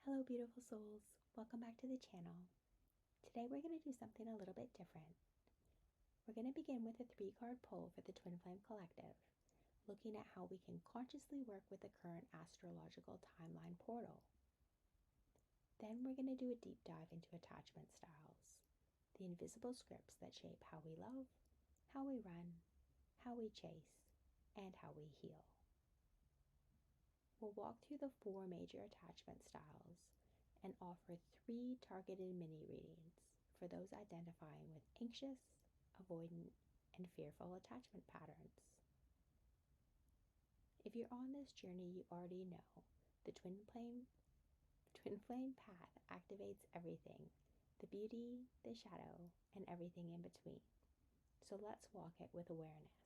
Hello beautiful souls, welcome back to the channel. Today we're going to do something a little bit different. We're going to begin with a 3-card pull for the Twin Flame Collective, looking at how we can consciously work with the current astrological timeline portal. Then we're going to do a deep dive into attachment styles, the invisible scripts that shape how we love, how we run, how we chase, and how we heal. We'll walk through the 4 major attachment styles and offer 3 targeted mini readings for those identifying with anxious, avoidant, and fearful attachment patterns. If you're on this journey, you already know the twin flame path activates everything, the beauty, the shadow, and everything in between. So let's walk it with awareness.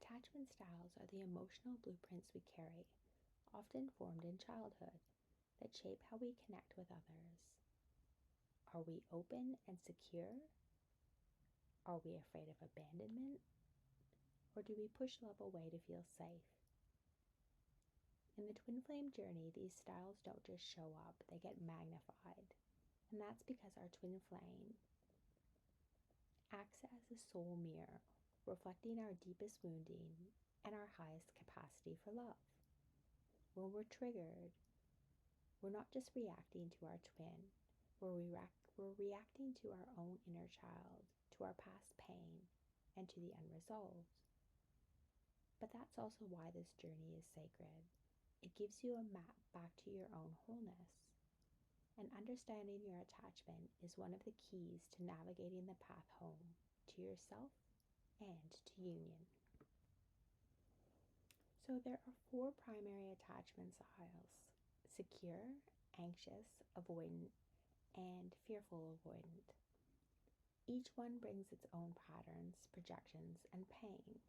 Attachment styles are the emotional blueprints we carry, often formed in childhood, that shape how we connect with others. Are we open and secure? Are we afraid of abandonment? Or do we push love away to feel safe? In the twin flame journey, these styles don't just show up, they get magnified. And that's because our twin flame acts as a soul mirror, reflecting our deepest wounding and our highest capacity for love. When we're triggered, we're not just reacting to our twin, we're reacting to our own inner child, to our past pain, and to the unresolved. But that's also why this journey is sacred. It gives you a map back to your own wholeness. And understanding your attachment is one of the keys to navigating the path home, to yourself and to union. So there are 4 primary attachment styles: secure, anxious, avoidant, and fearful avoidant. Each one brings its own patterns, projections, and pain.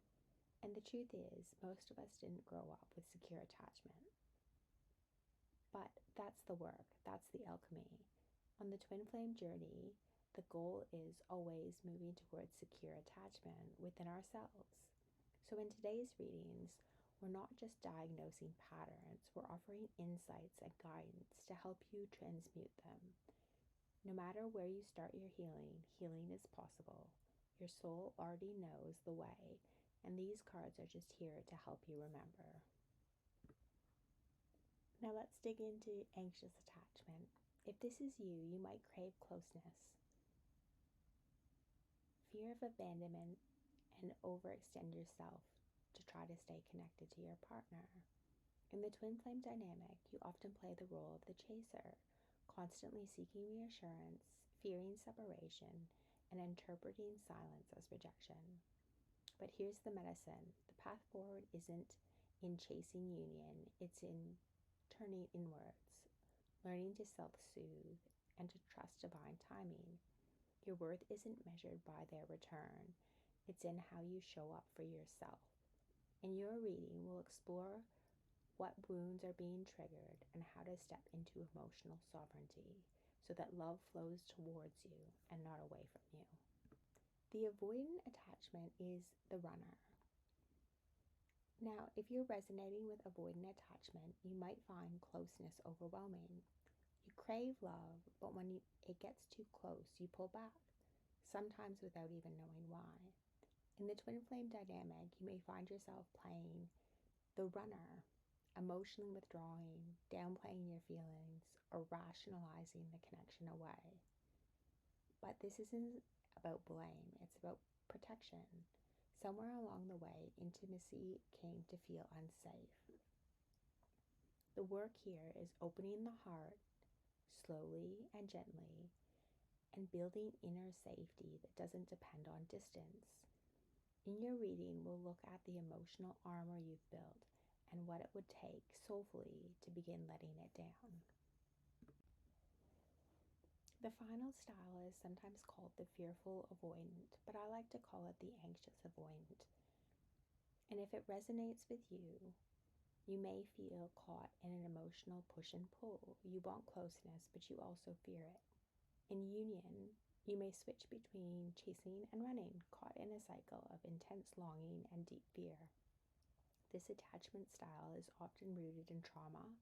And the truth is, most of us didn't grow up with secure attachment. But that's the work, that's the alchemy. On the twin flame journey, the goal is always moving towards secure attachment within ourselves. So in today's readings, we're not just diagnosing patterns, we're offering insights and guidance to help you transmute them. No matter where you start your healing, healing is possible. Your soul already knows the way, and these cards are just here to help you remember. Now let's dig into anxious attachment. If this is you, you might crave closeness, fear of abandonment, and overextend yourself to try to stay connected to your partner. In the twin flame dynamic, you often play the role of the chaser, constantly seeking reassurance, fearing separation, and interpreting silence as rejection. But here's the medicine. The path forward isn't in chasing union, it's in turning inwards, learning to self-soothe, and to trust divine timing. Your worth isn't measured by their return, it's in how you show up for yourself. In your reading, we'll explore what wounds are being triggered and how to step into emotional sovereignty so that love flows towards you and not away from you. The avoidant attachment is the runner. Now, if you're resonating with avoidant attachment, you might find closeness overwhelming. You crave love, but when it gets too close, you pull back, sometimes without even knowing why. In the twin flame dynamic, you may find yourself playing the runner, emotionally withdrawing, downplaying your feelings, or rationalizing the connection away. But this isn't about blame, it's about protection. Somewhere along the way, intimacy came to feel unsafe. The work here is opening the heart slowly and gently and building inner safety that doesn't depend on distance. In your reading, we'll look at the emotional armor you've built and what it would take soulfully to begin letting it down. The final style is sometimes called the fearful avoidant, but I like to call it the anxious avoidant. And if it resonates with you, you may feel caught in an emotional push and pull. You want closeness, but you also fear it. In union, you may switch between chasing and running, caught in a cycle of intense longing and deep fear. This attachment style is often rooted in trauma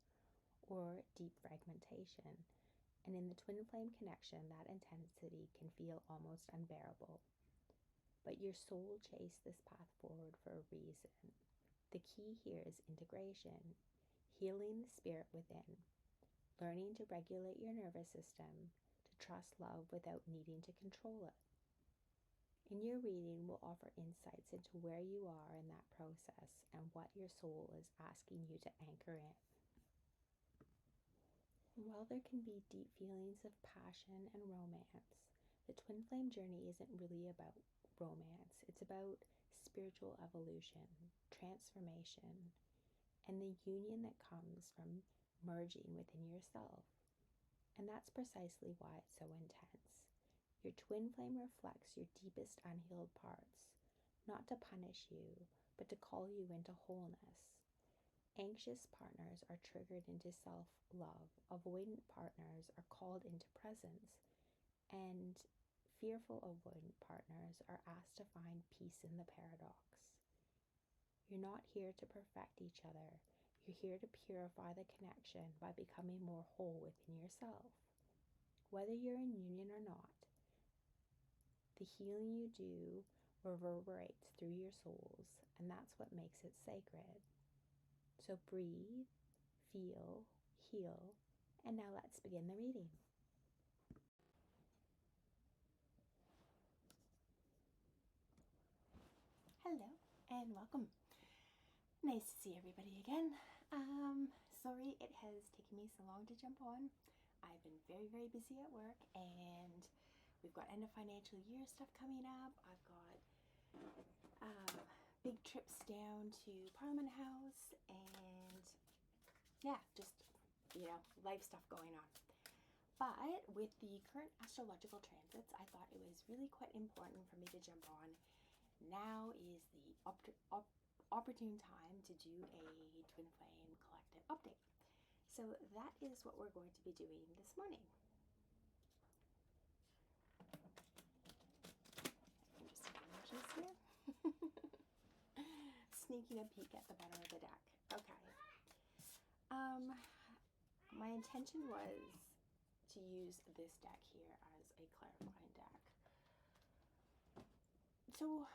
or deep fragmentation. And in the twin flame connection, that intensity can feel almost unbearable. But your soul chased this path forward for a reason. The key here is integration, healing the spirit within, learning to regulate your nervous system, to trust love without needing to control it. In your reading, we'll offer insights into where you are in that process and what your soul is asking you to anchor in. While there can be deep feelings of passion and romance, the twin flame journey isn't really about romance. It's about spiritual evolution, transformation, and the union that comes from merging within yourself. And that's precisely why it's so intense. Your twin flame reflects your deepest unhealed parts, not to punish you, but to call you into wholeness. Anxious partners are triggered into self-love. Avoidant partners are called into presence. And fearful avoidant partners are asked to find peace in the paradox. You're not here to perfect each other. You're here to purify the connection by becoming more whole within yourself. Whether you're in union or not, the healing you do reverberates through your souls, and that's what makes it sacred. So breathe, feel, heal, and now let's begin the reading. Hello and welcome. Nice to see everybody again. Sorry it has taken me so long to jump on. I've been very, very busy at work, and we've got end of financial year stuff coming up. I've got big trips down to Parliament House, and yeah, just, life stuff going on. But with the current astrological transits, I thought it was really quite important for me to jump on. Now is the opportune time to do a twin flame collective update. So that is what we're going to be doing this morning. I'm just taking energies here. Sneaking a peek at the bottom of the deck. Okay. My intention was to use this deck here as a clarifying deck. So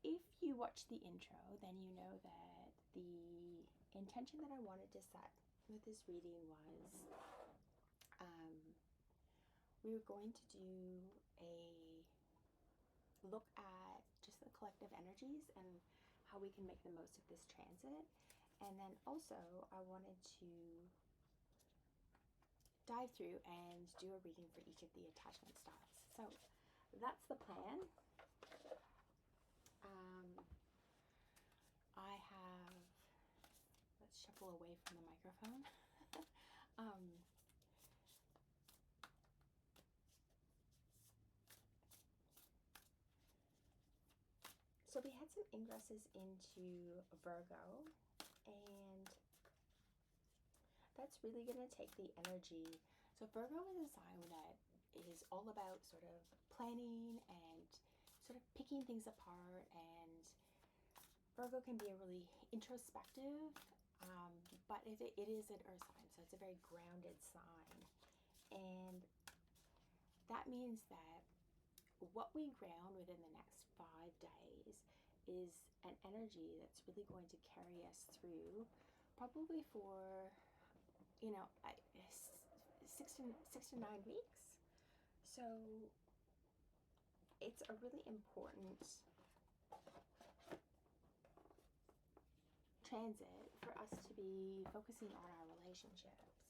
if you watch the intro, then you know that the intention that I wanted to set with this reading was we were going to do a look at just the collective energies and how we can make the most of this transit. And then also I wanted to dive through and do a reading for each of the attachment styles. So that's the plan. I have, let's shuffle away from the microphone. So we had some ingresses into Virgo, and that's really going to take the energy. So Virgo is a sign that is all about sort of planning and sort of picking things apart, and Virgo can be a really introspective, but it is an earth sign, so it's a very grounded sign. And that means that what we ground within the next 5 days is an energy that's really going to carry us through probably for, 6 to 9 weeks. So it's a really important transit for us to be focusing on our relationships.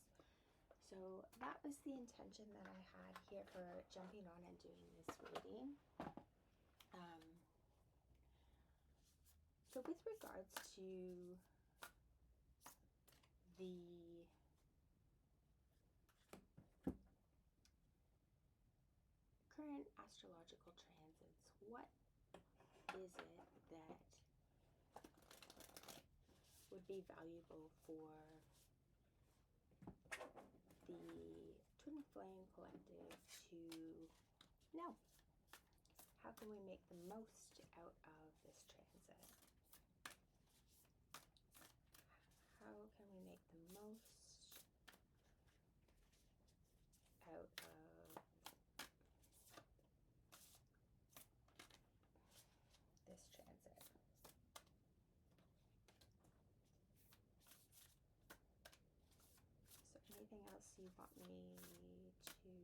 So that was the intention that I had here for jumping on and doing this reading. So with regards to the current astrological transits, what is it that would be valuable for the Twin Flame Collective to know? How can we make the most out of this transit? How can we make the most else you want me to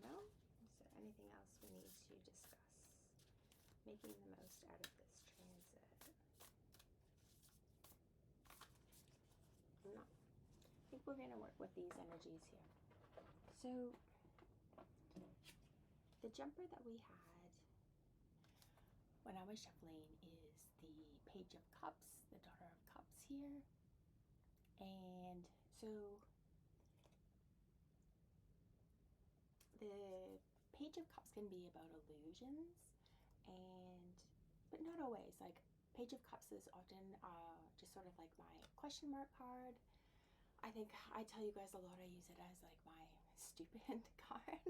know? Is there anything else we need to discuss? Making the most out of this transit. No. I think we're going to work with these energies here. So, the jumper that we had when I was shuffling is the Page of Cups, the Daughter of Cups here. And so the Page of Cups can be about illusions, but not always. Like, Page of Cups is often just sort of like my question mark card. I think I tell you guys a lot, I use it as like my stupid card.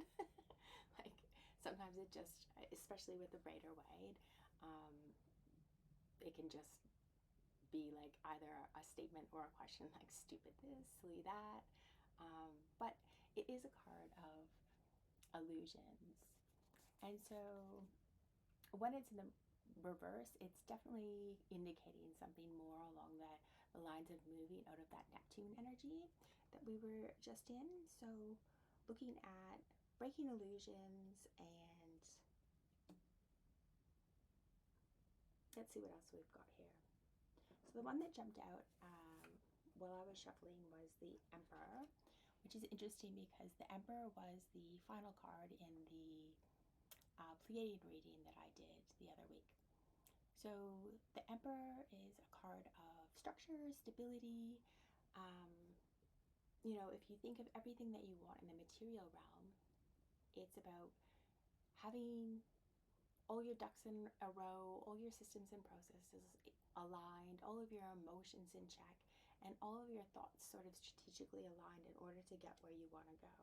Like, sometimes it just, especially with the Rider Waite, it can just be like either a statement or a question, like stupid this, silly that. But it is a card of illusions. And so when it's in the reverse, it's definitely indicating something more along the lines of moving out of that Neptune energy that we were just in. So looking at breaking illusions, and let's see what else we've got here. So the one that jumped out while I was shuffling was the Emperor, which is interesting because the Emperor was the final card in the Pleiadian reading that I did the other week. So the Emperor is a card of structure, stability. You know, if you think of everything that you want in the material realm, it's about having all your ducks in a row, all your systems and processes aligned, all of your emotions in check, and all of your thoughts sort of strategically aligned in order to get where you want to go.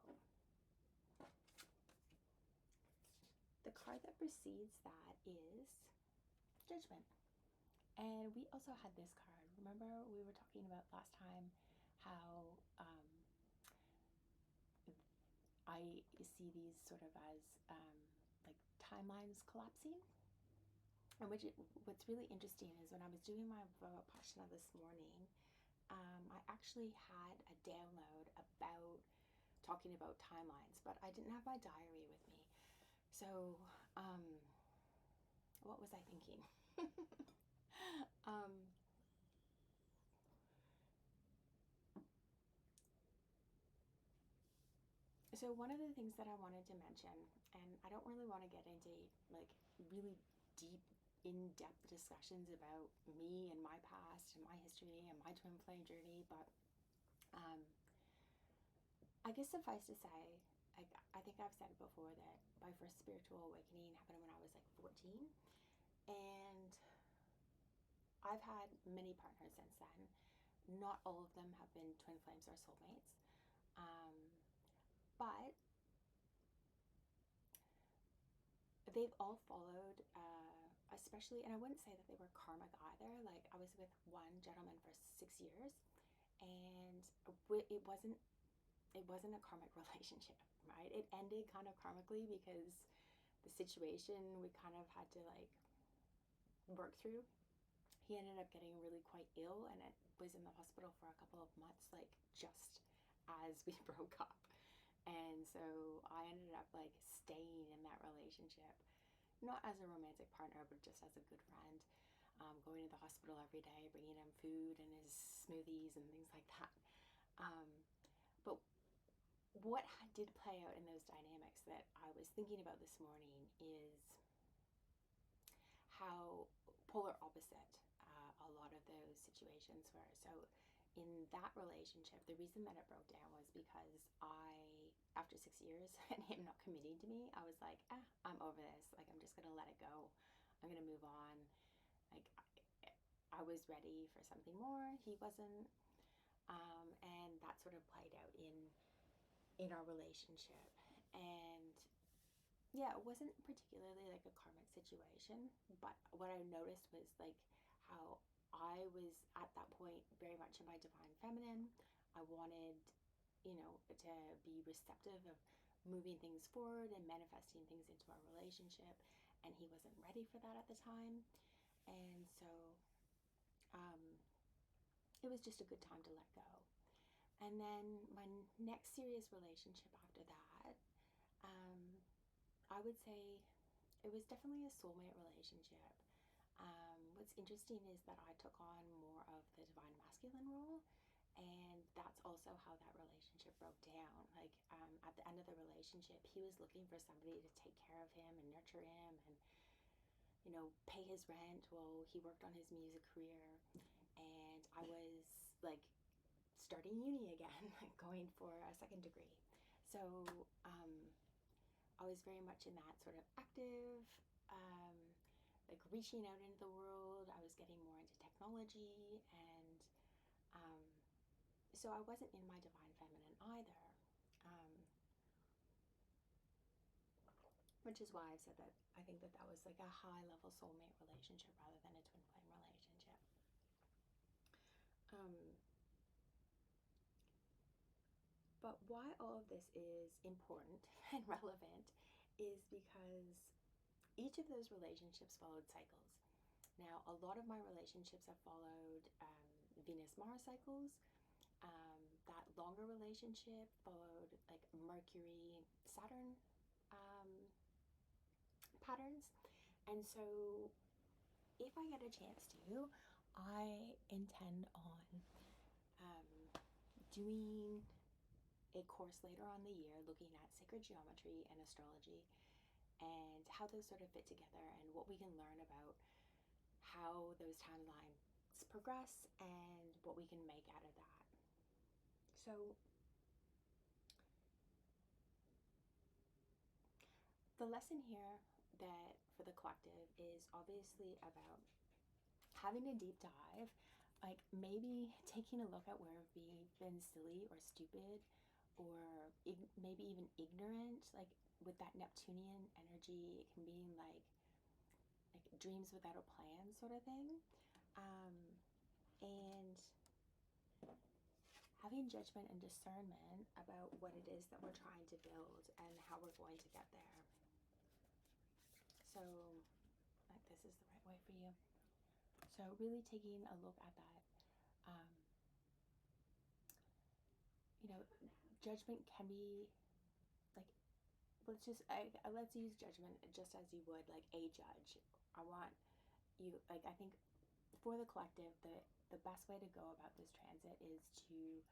The card that precedes that is Judgment. And we also had this card. Remember we were talking about last time how I see these sort of as like timelines collapsing? And what's really interesting is when I was doing my Vipassana this morning, I actually had a download about talking about timelines, but I didn't have my diary with me. So, what was I thinking? So one of the things that I wanted to mention, and I don't really want to get into like really deep, in-depth discussions about me and my past and my history and my twin flame journey, but I guess suffice to say, I think I've said it before that my first spiritual awakening happened when I was like 14, and I've had many partners since then. Not all of them have been twin flames or soulmates, but they've all followed, especially, and I wouldn't say that they were karmic either. Like, I was with one gentleman for 6 years, and it wasn't a karmic relationship, right? It ended kind of karmically because the situation we kind of had to like work through. He ended up getting really quite ill, and it was in the hospital for a couple of months, like just as we broke up. And so I ended up like staying in that relationship, not as a romantic partner, but just as a good friend, going to the hospital every day, bringing him food and his smoothies and things like that. But what did play out in those dynamics that I was thinking about this morning is how polar opposite a lot of those situations were. So in that relationship, the reason that it broke down was because after 6 years and him not committing to me, I was like, I'm over this. Like, I'm just going to let it go. I'm going to move on. Like, I was ready for something more. He wasn't. And that sort of played out in our relationship. And yeah, it wasn't particularly like a karmic situation, but what I noticed was like how I was at that point very much in my divine feminine. I wanted, to be receptive of moving things forward and manifesting things into our relationship, and he wasn't ready for that at the time. And so it was just a good time to let go. And then my next serious relationship after that, I would say it was definitely a soulmate relationship. What's interesting is that I took on more of the divine masculine role, and that's also how that relationship broke down. Like, at the end of the relationship, he was looking for somebody to take care of him and nurture him and, you know, pay his rent while he worked on his music career. And I was like starting uni again, going for a second degree. So I was very much in that sort of active, like reaching out into the world. I was getting more into technology, and so I wasn't in my divine feminine either, which is why I've said that I think that that was like a high level soulmate relationship rather than a twin flame relationship. But why all of this is important and relevant is because each of those relationships followed cycles. Now, a lot of my relationships have followed Venus-Mars cycles. That longer relationship followed like Mercury-Saturn patterns. And so if I get a chance to, I intend on doing a course later on the year looking at sacred geometry and astrology and how those sort of fit together and what we can learn about how those timelines progress and what we can make out of that. So the lesson here that for the collective is obviously about having a deep dive, like maybe taking a look at where we've been silly or stupid or maybe even ignorant. Like with that Neptunian energy, it can be like dreams without a plan sort of thing. And having judgment and discernment about what it is that we're trying to build and how we're going to get there. So, like, this is the right way for you. So, really taking a look at that. You know, judgment can be like, let's use judgment just as you would like a judge. I want you, like, I think for the collective, the best way to go about this transit is to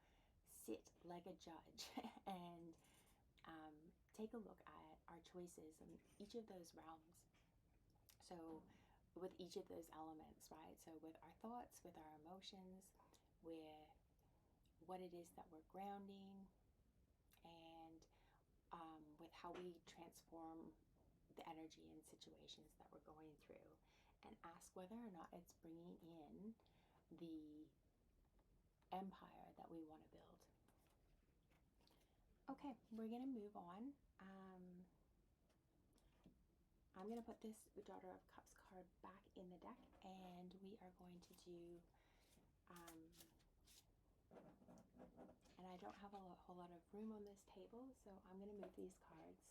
sit like a judge and take a look at our choices in each of those realms. So with each of those elements, right? So with our thoughts, with our emotions, with what it is that we're grounding, and with how we transform the energy and situations that we're going through, and ask whether or not it's bringing in the empire that we want to build. Okay, we're going to move on. I'm going to put this Daughter of Cups card back in the deck, and we are going to do, and I don't have a whole lot of room on this table, so I'm going to move these cards,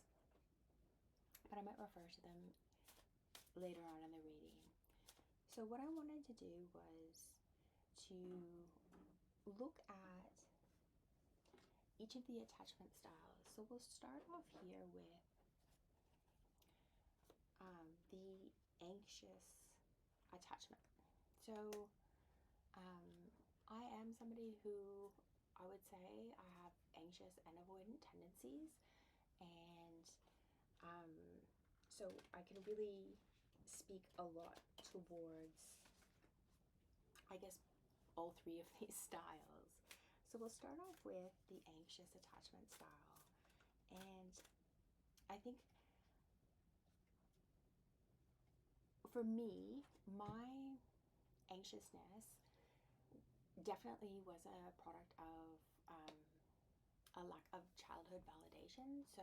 but I might refer to them later on in the reading. So what I wanted to do was to look at each of the attachment styles. So we'll start off here with the anxious attachment. So I am somebody who I would say I have anxious and avoidant tendencies, and so I can really speak a lot towards, I guess, all three of these styles. So we'll start off with the anxious attachment style. And I think for me, my anxiousness definitely was a product of a lack of childhood validation. So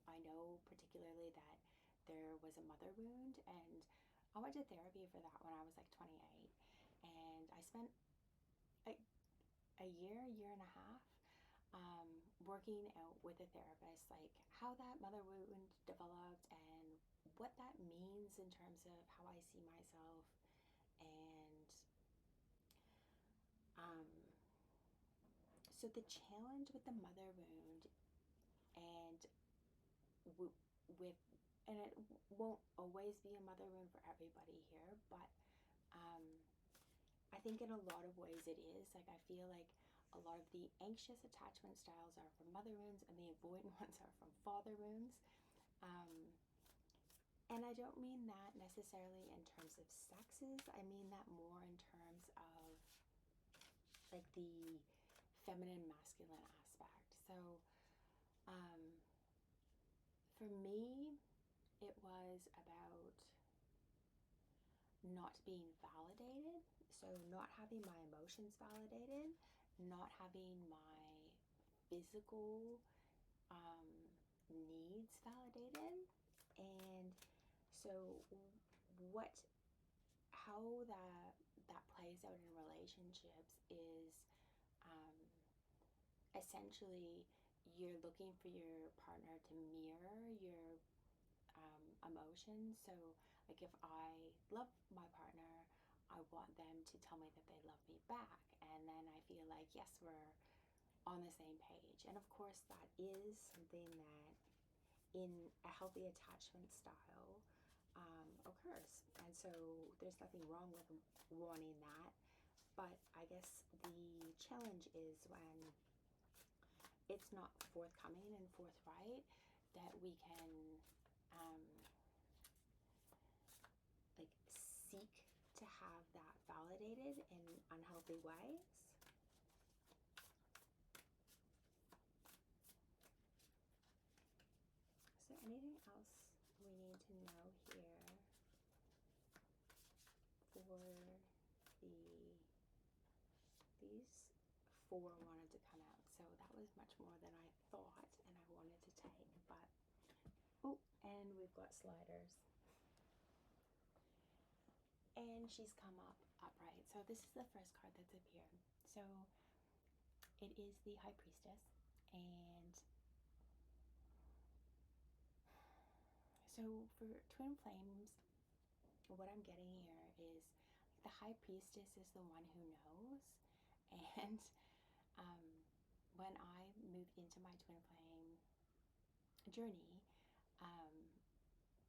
I know particularly that there was a mother wound, and I went to therapy for that when I was like 28. And I spent a year and a half working out with a therapist, like how that mother wound developed and what that means in terms of how I see myself. And So the challenge with the mother wound, and with, and it won't always be a mother wound for everybody here, but I think in a lot of ways it is. Like, I feel like a lot of the anxious attachment styles are from mother wounds, and the avoidant ones are from father wounds. And I don't mean that necessarily in terms of sexes. I mean that more in terms of like the feminine masculine aspect. So for me, it was about not being validated. So not having my emotions validated, not having my physical needs validated. And so how that plays out in relationships is essentially you're looking for your partner to mirror your emotions. So like if I love my partner, I want them to tell me that they love me back, and then I feel like, yes, we're on the same page. And of course that is something that in a healthy attachment style occurs, and so there's nothing wrong with wanting that. But I guess the challenge is when it's not forthcoming and forthright, that we can like seek to have that validated in unhealthy ways. Is there anything else we need to know here for these four wanted to come out? So that was much more than I thought and I wanted to take, but oh, and we've got sliders. And she's come up upright. So this is the first card that's appeared. So it is the High Priestess, and so for twin flames, what I'm getting here is the High Priestess is the one who knows. And when I moved into my twin flame journey,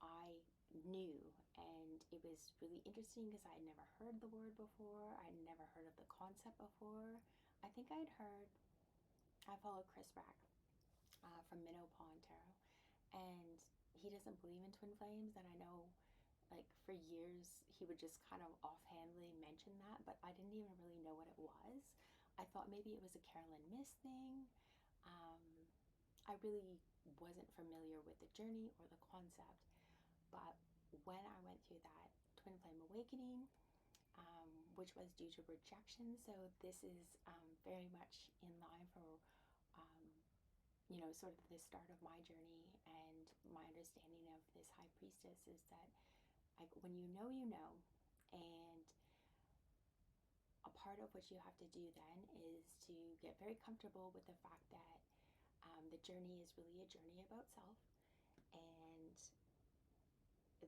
I knew, and it was really interesting because I had never heard the word before. I'd never heard of the concept before. I think I followed Chris Brack from Minnow Pond Tarot, and he doesn't believe in twin flames, and I know like for years he would just kind of offhandedly mention that, but I didn't even really know what it was. I thought maybe it was a Carolyn Miss thing. I really wasn't familiar with the journey or the concept, but when I went through that twin flame awakening, which was due to rejection, so this is very much in line for sort of the start of my journey, and my understanding of this High Priestess is that like when you know, and a part of what you have to do then is to get very comfortable with the fact that the journey is really a journey about self, and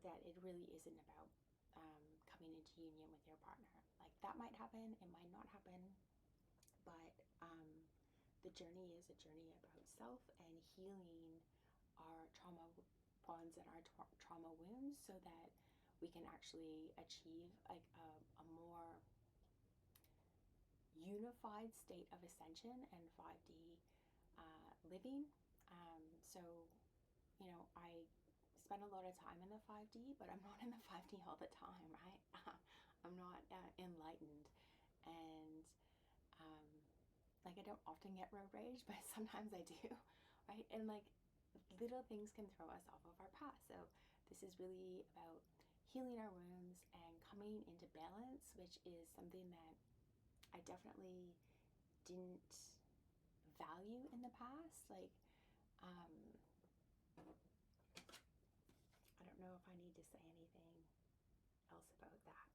that it really isn't about coming into union with your partner. Like that might happen, it might not happen, but the journey is a journey about self and healing our trauma bonds and our trauma wounds, so that we can actually achieve like a more unified state of ascension and 5D living. So, I spend a lot of time in the 5D, but I'm not in the 5D all the time, right? I'm not enlightened, and like I don't often get road rage, but sometimes I do, right? And like little things can throw us off of our path. So this is really about healing our wounds and coming into balance, which is something that I definitely didn't value in the past. Like, I don't know if I need to say anything else about that.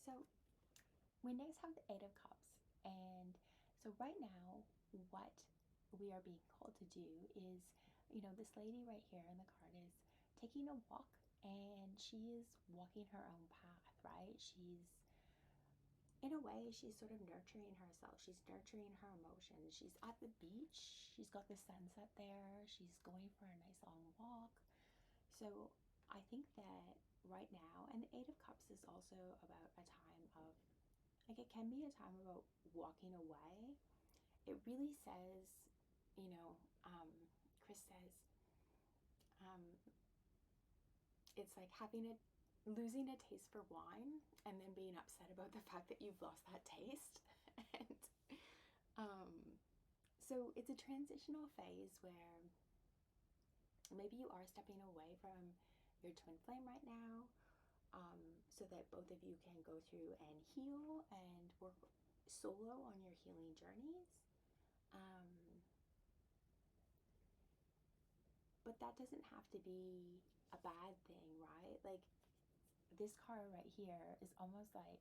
So we next have the Eight of Cups. And so right now, what we are being called to do is, this lady right here in the card is taking a walk, and she is walking her own path, right? She's in a way, she's sort of nurturing herself. She's nurturing her emotions. She's at the beach. She's got the sunset there. She's going for a nice long walk. So I think that right now, and the Eight of Cups is also about a time of, like, it can be a time about walking away. It really says, you know, Chris says, it's like losing a taste for wine and then being upset about the fact that you've lost that taste. And so it's a transitional phase where maybe you are stepping away from your twin flame right now, so that both of you can go through and heal and work solo on your healing journeys. But that doesn't have to be a bad thing, right? Like, this card right here is almost like,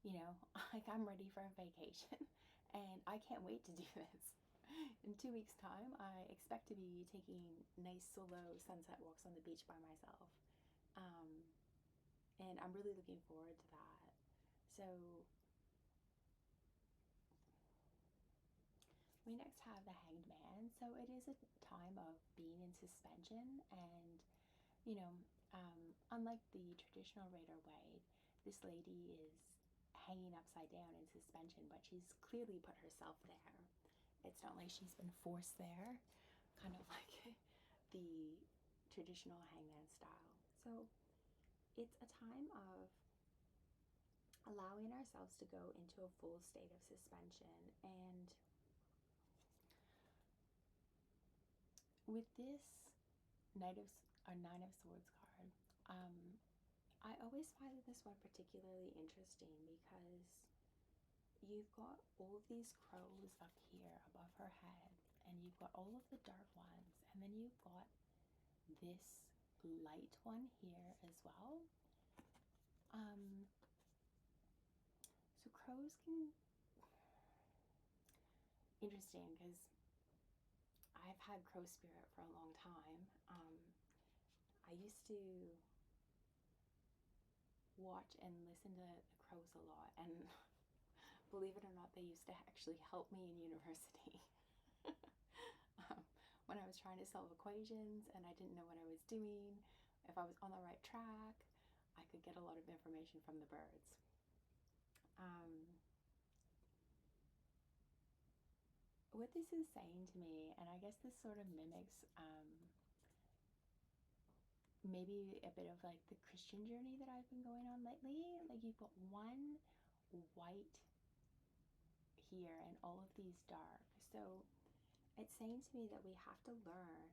you know, like I'm ready for a vacation and I can't wait to do this. In 2 weeks' time, I expect to be taking nice solo sunset walks on the beach by myself. And I'm really looking forward to that. So we next have the Hanged Man. So it is a time of being in suspension, and, you know, unlike the traditional Rider-Waite, this lady is hanging upside down in suspension, but she's clearly put herself there. It's not like she's been forced there, kind of like the traditional hangman style. So it's a time of allowing ourselves to go into a full state of suspension. And with this Nine of Swords card, I always find this one particularly interesting because you've got all of these crows up here above her head, and you've got all of the dark ones, and then you've got this light one here as well. So crows can, interesting, because I've had crow spirit for a long time. I used to watch and listen to the crows a lot, and believe it or not, they used to actually help me in university. When I was trying to solve equations and I didn't know what I was doing, if I was on the right track, I could get a lot of information from the birds. What this is saying to me, and I guess this sort of mimics maybe a bit of like the Christian journey that I've been going on lately. Like, you've got one white here and all of these dark. So it's saying to me that we have to learn,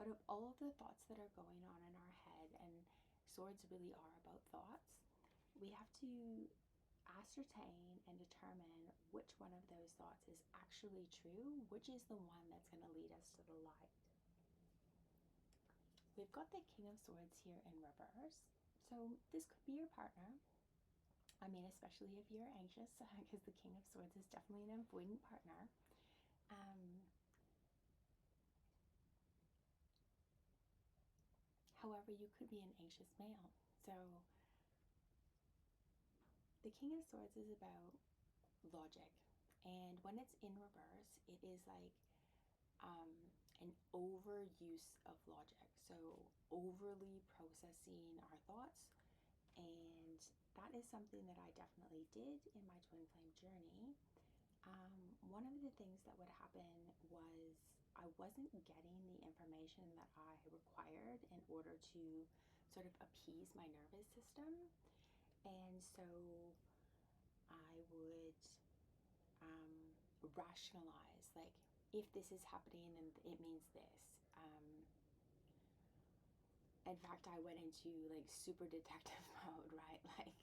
out of all of the thoughts that are going on in our head, and swords really are about thoughts, we have to ascertain and determine which one of those thoughts is actually true, which is the one that's going to lead us to the light. We've got the King of Swords here in reverse. So this could be your partner. I mean, especially if you're anxious, because the King of Swords is definitely an avoidant partner. However, you could be an anxious male. So the King of Swords is about logic. And when it's in reverse, it is like an overuse of logic. So overly processing our thoughts. And that is something that I definitely did in my twin flame journey. One of the things that would happen was I wasn't getting the information that I required in order to sort of appease my nervous system. And so I would rationalize, like, if this is happening, then it means this. In fact, I went into like super detective mode, right? Like,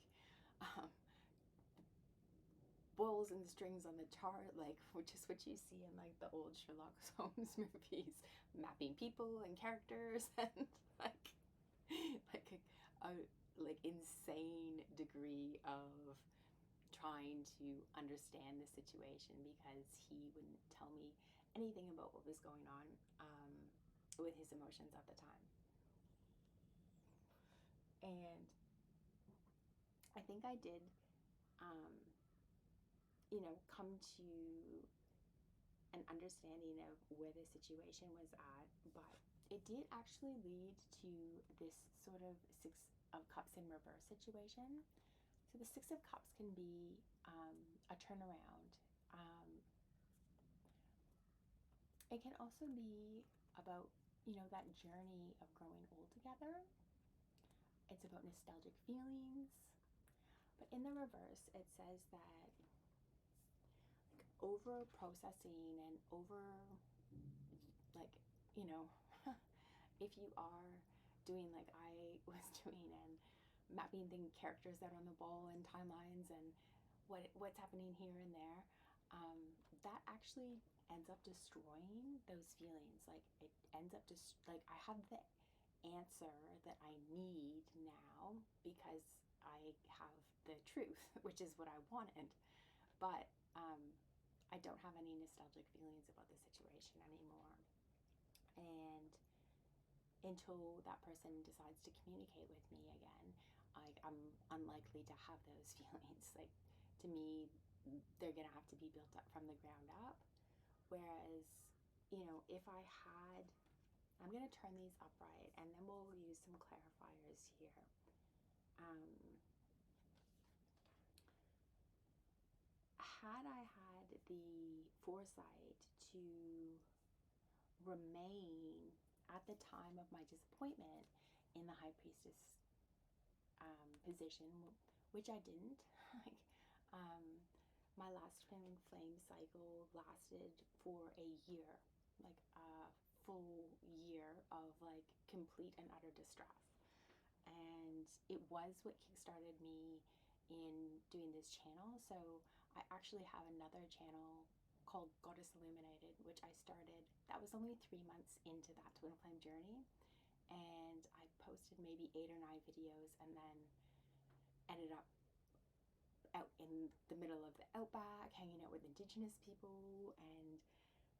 balls and strings on the chart, like, which is what you see in like the old Sherlock Holmes movies, mapping people and characters, and like a like insane degree of trying to understand the situation, because he wouldn't tell me anything about what was going on with his emotions at the time. And I think I did come to an understanding of where the situation was at, but it did actually lead to this sort of Six of Cups in reverse situation. So the Six of Cups can be a turnaround. It can also be about, that journey of growing old together. It's about nostalgic feelings. But in the reverse, it says that over processing and over, like, if you are doing like I was doing and mapping the characters out on the wall and timelines and what's happening here and there, that actually ends up destroying those feelings. Like it ends up just like I have the answer that I need now because I have the truth, which is what I wanted, but I don't have any nostalgic feelings about the situation anymore. And until that person decides to communicate with me again, I'm unlikely to have those feelings. Like, to me, they're gonna have to be built up from the ground up. Whereas, if I had, I'm gonna turn these upright and then we'll use some clarifiers here. Had I had the foresight to remain at the time of my disappointment in the High Priestess position, which I didn't. Like, my last twin flame cycle lasted for a year, like a full year of like complete and utter distress. And it was what kickstarted me in doing this channel. So I actually have another channel called Goddess Illuminated, which I started. That was only 3 months into that twin flame journey. And I posted maybe 8 or 9 videos and then ended up out in the middle of the outback, hanging out with indigenous people and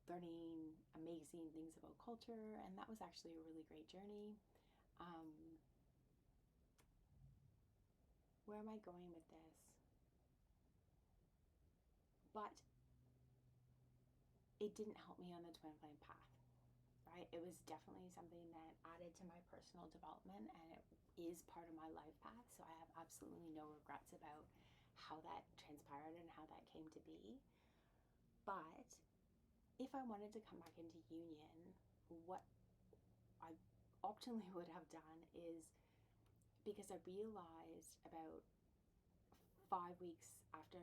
learning amazing things about culture. And that was actually a really great journey. Where am I going with this? But it didn't help me on the twin flame path, right? It was definitely something that added to my personal development and it is part of my life path. So I have absolutely no regrets about how that transpired and how that came to be. But if I wanted to come back into union, what I optimally would have done is, because I realized about 5 weeks after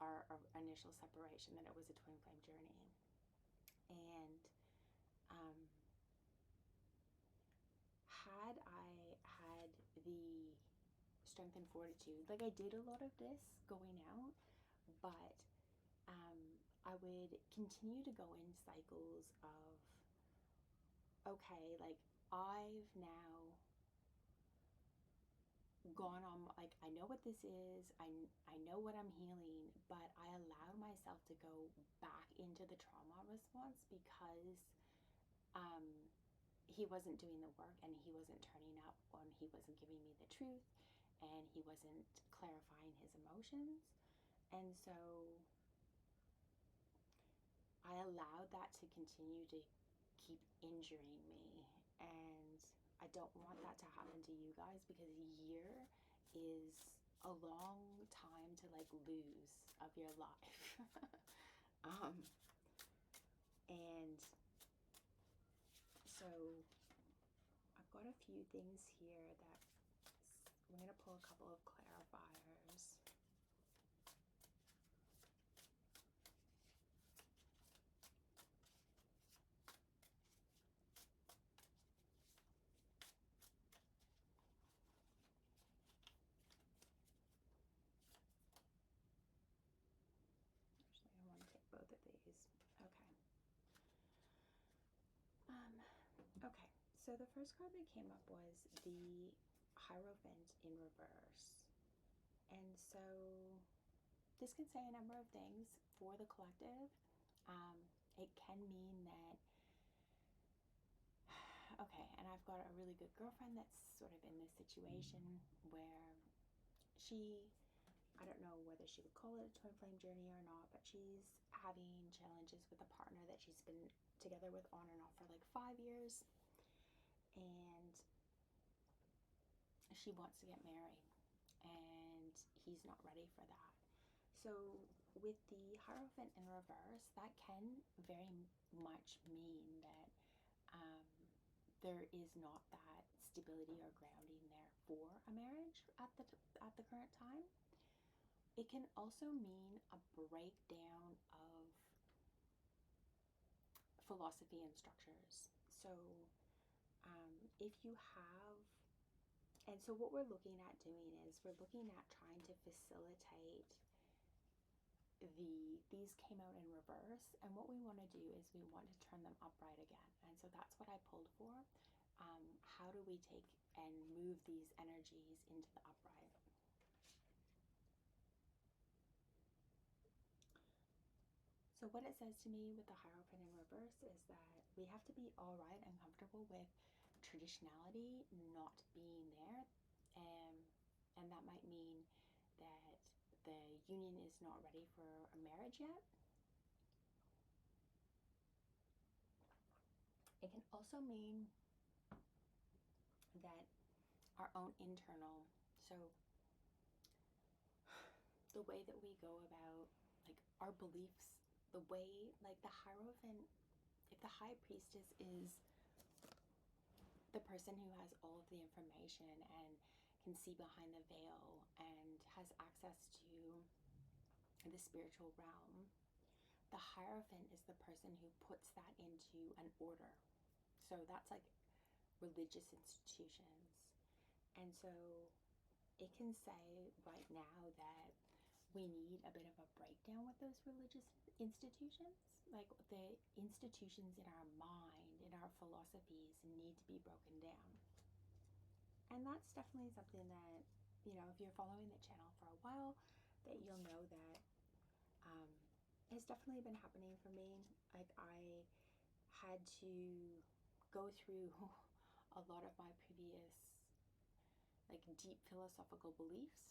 our initial separation that it was a twin flame journey. And had I had the strength and fortitude, like I did a lot of this going out, but I would continue to go in cycles of, okay, like I've now gone on, like I know what this is, I know what I'm healing, but I allowed myself to go back into the trauma response because he wasn't doing the work and he wasn't turning up when he wasn't giving me the truth and he wasn't clarifying his emotions. And so I allowed that to continue to keep injuring me, and I don't want that to happen to you guys because a year is a long time to like lose of your life. And so I've got a few things here that we're going to pull a couple of clarifiers. Actually, I want to take both of these. Okay. Okay, so the first card that came up was the Hierophant in reverse. And so this can say a number of things for the collective. It can mean that, okay, and I've got a really good girlfriend that's sort of in this situation where I don't know whether she would call it a twin flame journey or not, but she's having challenges with a partner that she's been together with on and off for like 5 years, and she wants to get married, and he's not ready for that. So with the Hierophant in reverse, that can very much mean that there is not that stability or grounding there for a marriage at the current time. It can also mean a breakdown of philosophy and structures. So if you have, and so what we're looking at doing is we're looking at trying to facilitate these came out in reverse, and what we want to do is we want to turn them upright again. And so that's what I pulled for. How do we take and move these energies into the upright? So what it says to me with the Hierophant in reverse is that we have to be all right and comfortable with traditionality not being there, and that might mean that the union is not ready for a marriage yet. It can also mean that our own internal, so the way that we go about like our beliefs, the way like the Hierophant, if the High Priestess is the person who has all of the information and can see behind the veil and has access to the spiritual realm, the Hierophant is the person who puts that into an order. So that's like religious institutions. And so it can say right now that we need a bit of a breakdown with those religious institutions. Like the institutions in our mind, in our philosophies, need to be broken down. And that's definitely something that, you know, if you're following the channel for a while, that you'll know that it's definitely been happening for me. Like I had to go through a lot of my previous like deep philosophical beliefs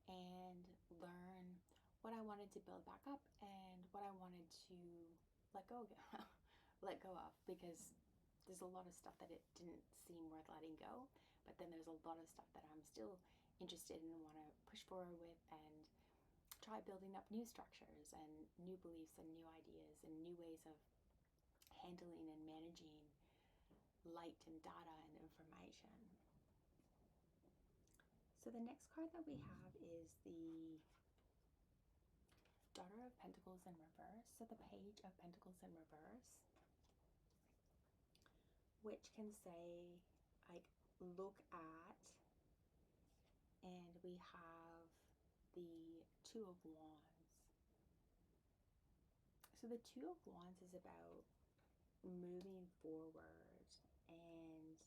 and learn what I wanted to build back up and what I wanted to let go of, because there's a lot of stuff that it didn't seem worth letting go, but then there's a lot of stuff that I'm still interested in and want to push forward with and try building up new structures and new beliefs and new ideas and new ways of handling and managing light and data and information. So the next card that we have is the Daughter of Pentacles in reverse. So the Page of Pentacles in reverse, which can say like look at, and we have the Two of Wands. So the Two of Wands is about moving forward. And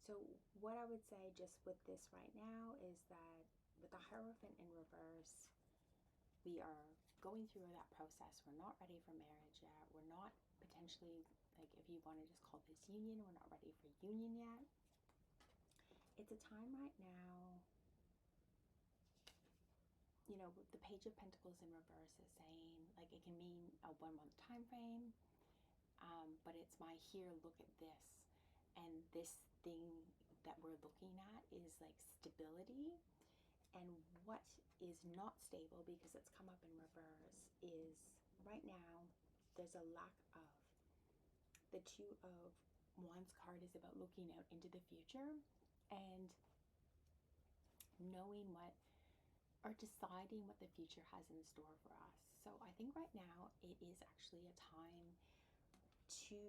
so what I would say just with this right now is that with the Hierophant in reverse, we are going through that process. We're not ready for marriage yet. We're not potentially, like if you want to just call this union, we're not ready for union yet. It's a time right now, you know, the Page of Pentacles in reverse is saying, like it can mean a 1 month time frame, but it's my here, look at this. And this thing that we're looking at is like stability. And what is not stable, because it's come up in reverse, is right now there's a lack of. The Two of Wands card is about looking out into the future and knowing what, or deciding what the future has in store for us. So I think right now it is actually a time to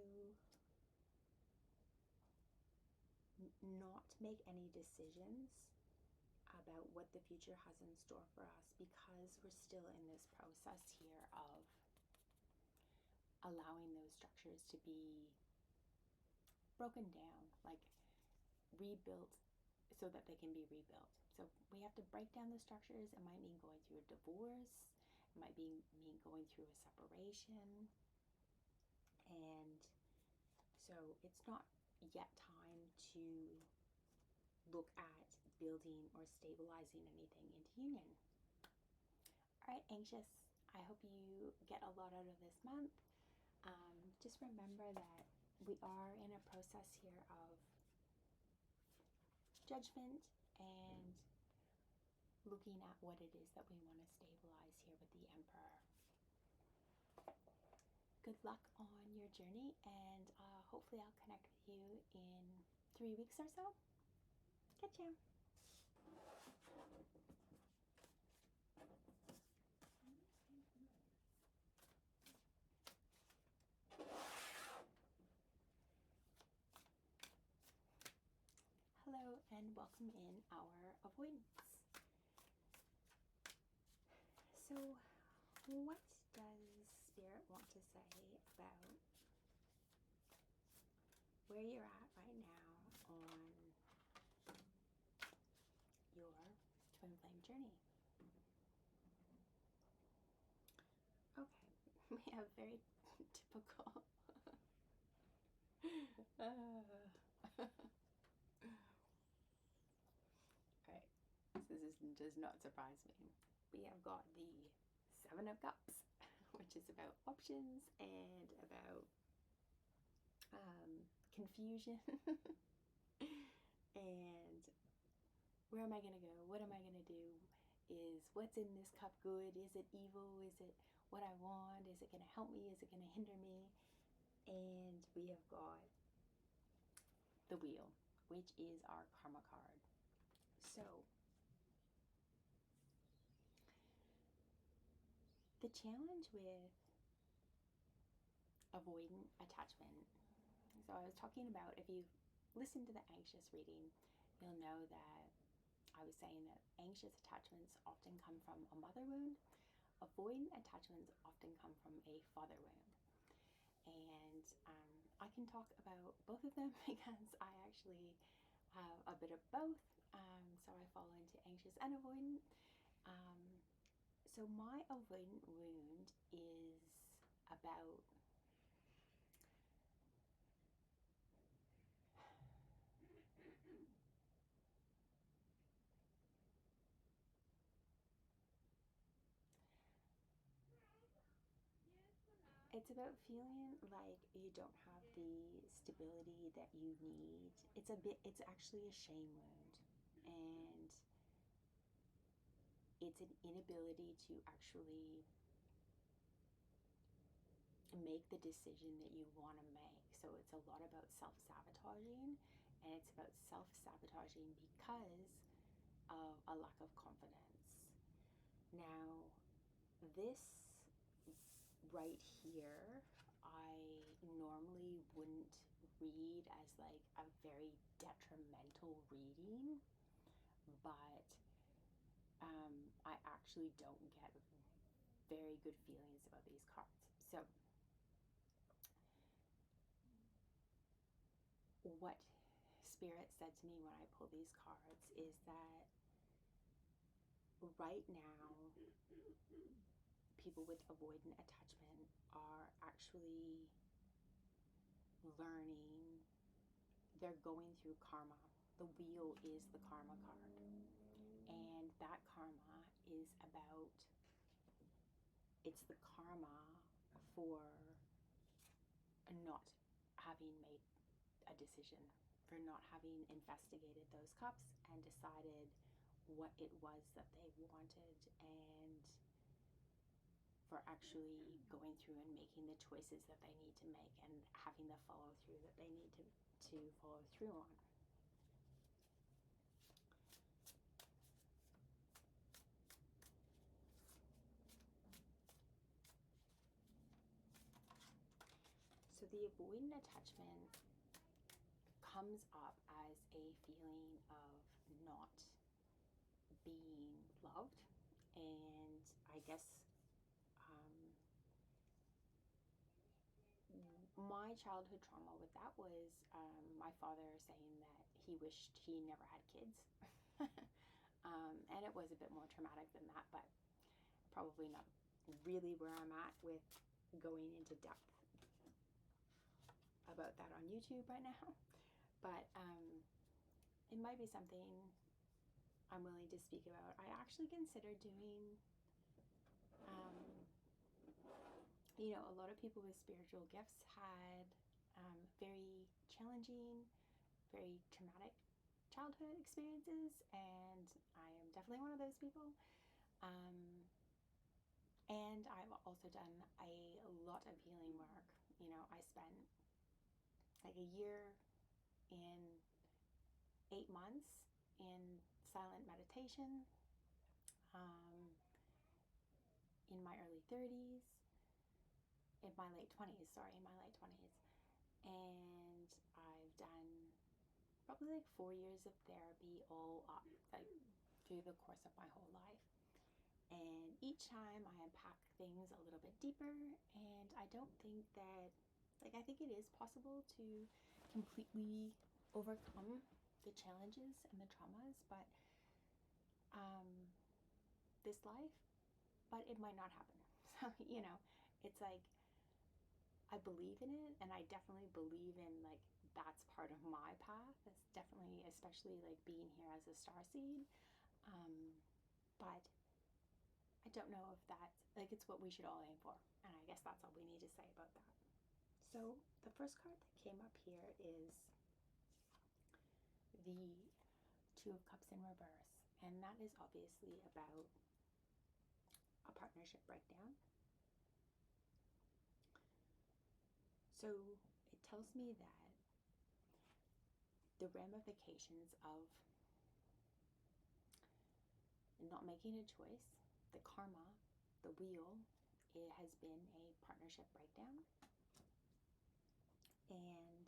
not make any decisions about what the future has in store for us, because we're still in this process here of allowing those structures to be broken down, like rebuilt so that they can be rebuilt. So we have to break down the structures. It might mean going through a divorce. It might mean going through a separation. And so it's not yet time to look at building or stabilizing anything into union. All right, anxious, I hope you get a lot out of this month. Just remember that we are in a process here of judgment and looking at what it is that we want to stabilize here with the Emperor. Good luck on your journey, and hopefully I'll connect with you in 3 weeks or so. Catch you. Hello and welcome in our avoidance. So, what does Spirit want to say about where you're at right now on your twin flame journey? Okay, we have very typical. Alright, this does not surprise me. We have got the Seven of Cups, which is about options and about confusion and where am I going to go? What am I going to do? Is what's in this cup good? Is it evil? Is it what I want? Is it going to help me? Is it going to hinder me? And we have got the Wheel, which is our karma card. So the challenge with avoidant attachment, so I was talking about, if you listen to the anxious reading, you'll know that I was saying that anxious attachments often come from a mother wound. Avoidant attachments often come from a father wound. And I can talk about both of them because I actually have a bit of both. So I fall into anxious and avoidant. So my avoidant wound is about it's about feeling like you don't have the stability that you need. It's actually a shame wound, and it's an inability to actually make the decision that you want to make. So it's a lot about self-sabotaging, and it's about self-sabotaging because of a lack of confidence. Now, this right here, I normally wouldn't read as like a very detrimental reading, but I actually don't get very good feelings about these cards. So what Spirit said to me when I pull these cards is that right now people with avoidant attachment are actually learning, they're going through karma. The Wheel is the karma card, and that karma is about, it's the karma for not having made a decision, for not having investigated those cups and decided what it was that they wanted, and for actually going through and making the choices that they need to make and having the follow through that they need to follow through on. So the avoidant attachment comes up as a feeling of not being loved, and I guess my childhood trauma with that was my father saying that he wished he never had kids. And it was a bit more traumatic than that, but probably not really where I'm at with going into depth about that on YouTube right now. But it might be something I'm willing to speak about. I actually consider doing, you know, a lot of people with spiritual gifts had very challenging, very traumatic childhood experiences, and I am definitely one of those people. And I've also done a lot of healing work. You know, I spent like a year in 8 months in silent meditation in my early 30s, in my late 20s, And I've done probably like 4 years of therapy all up, like through the course of my whole life. And each time I unpack things a little bit deeper, and I don't think that, like, I think it is possible to completely overcome the challenges and the traumas, but this life, but it might not happen. So, you know, it's like, I believe in it, and I definitely believe in, like, that's part of my path. It's definitely, especially like being here as a starseed. But I don't know if that's, like, it's what we should all aim for. And I guess that's all we need to say about that. So the first card that came up here is the Two of Cups in reverse. And that is obviously about a partnership breakdown. So it tells me that the ramifications of not making a choice, the karma, the wheel, it has been a partnership breakdown. And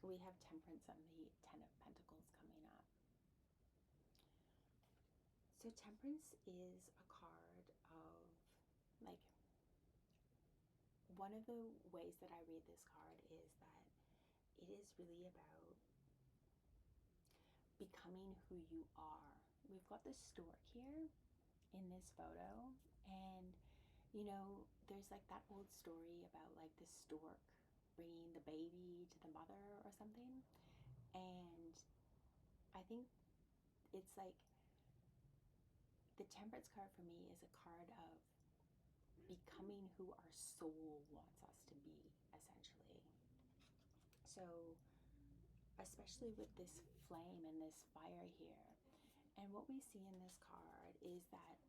we have Temperance and the Ten of Pentacles coming up. So Temperance is a card of, like, one of the ways that I read this card is that it is really about becoming who you are. We've got the stork here in this photo, and you know, there's like that old story about like the stork bringing the baby to the mother or something. And I think it's like the Temperance card for me is a card of becoming who our soul wants us to be, essentially. So, especially with this flame and this fire here, and what we see in this card is that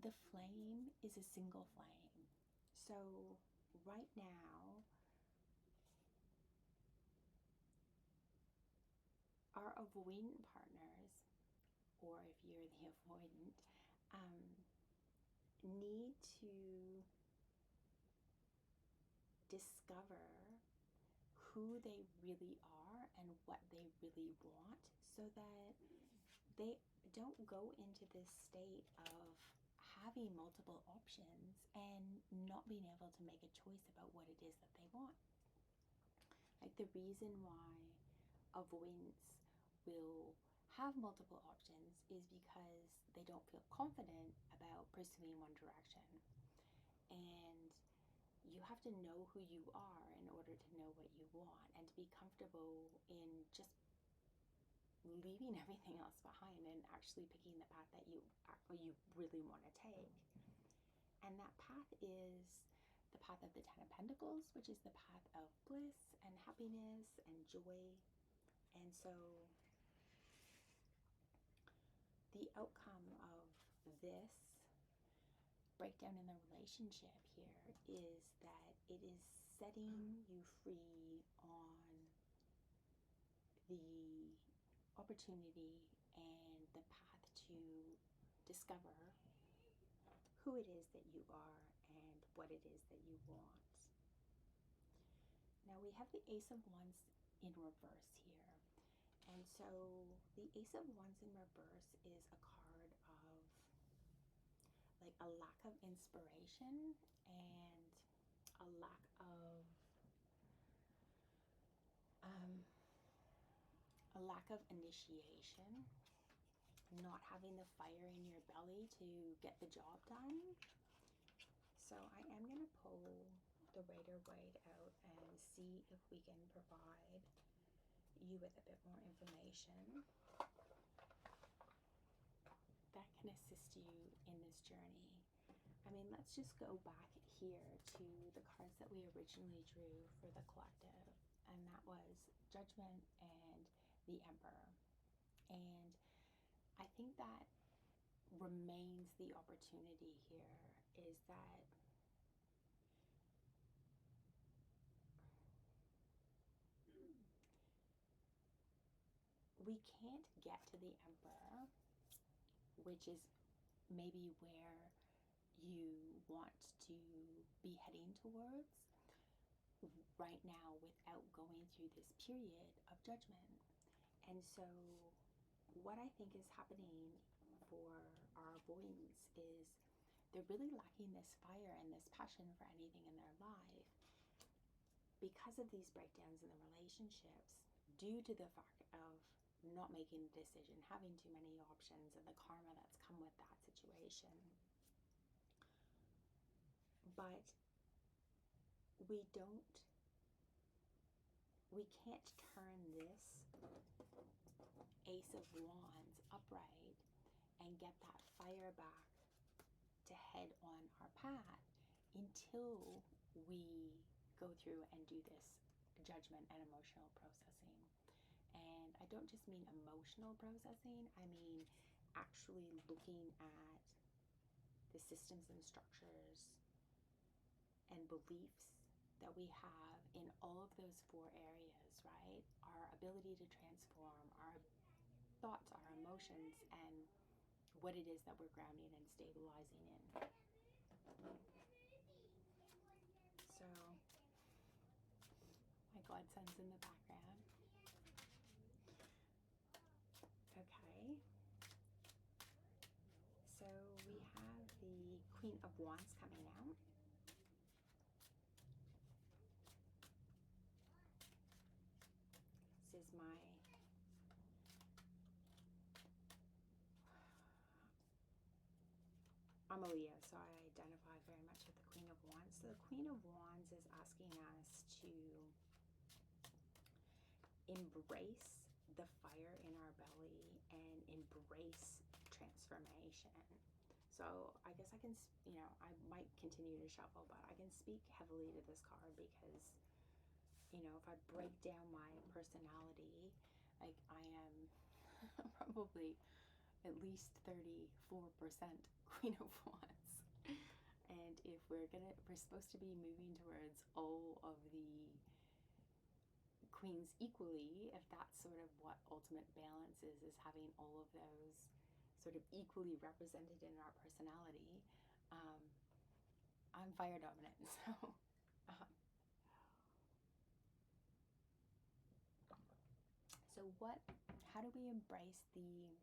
the flame is a single flame. So, right now, our avoidant partners, or if you're the avoidant, need to discover who they really are and what they really want, so that they don't go into this state of having multiple options and not being able to make a choice about what it is that they want. Like, the reason why avoidants will have multiple options is because they don't feel confident about pursuing one direction. And you have to know who you are in order to know what you want, and to be comfortable in just leaving everything else behind and actually picking the path that you really want to take. And that path is the path of the Ten of Pentacles, which is the path of bliss and happiness and joy. And so the outcome of this breakdown in the relationship here is that it is setting you free on the opportunity and the path to discover who it is that you are and what it is that you want. Now we have the Ace of Wands in reverse here. And so the Ace of Wands in reverse is a card of like a lack of inspiration and a lack of initiation, not having the fire in your belly to get the job done. So I am going to pull the Rider-Waite out and see if we can provide you with a bit more information that can assist you in this journey. I mean, let's just go back here to the cards that we originally drew for the collective, and that was Judgment and the Emperor. And I think that remains the opportunity here, is that we can't get to the Emperor, which is maybe where you want to be heading towards right now, without going through this period of judgment. And so what I think is happening for our avoidants is they're really lacking this fire and this passion for anything in their life because of these breakdowns in the relationships, due to the fact of not making a decision, having too many options, and the karma that's come with that situation. But we can't turn this Ace of Wands upright and get that fire back to head on our path until we go through and do this judgment and emotional processing. And I don't just mean emotional processing, I mean actually looking at the systems and structures and beliefs that we have in all of those 4 areas, right? Our ability to transform, our thoughts, our emotions, and what it is that we're grounding and stabilizing in. So, my godson's in the background. Okay. So we have the Queen of Wands coming out. This is I'm a Leo, so I identify very much with the Queen of Wands. So the Queen of Wands is asking us to embrace the fire in our belly and embrace transformation. So I guess I can, I might continue to shuffle, but I can speak heavily to this card because, if I break down my personality, like I am probably at least 34% Queen of Wands. And if we're supposed to be moving towards all of the queens equally, if that's sort of what ultimate balance is having all of those sort of equally represented in our personality, I'm fire dominant. So how do we embrace the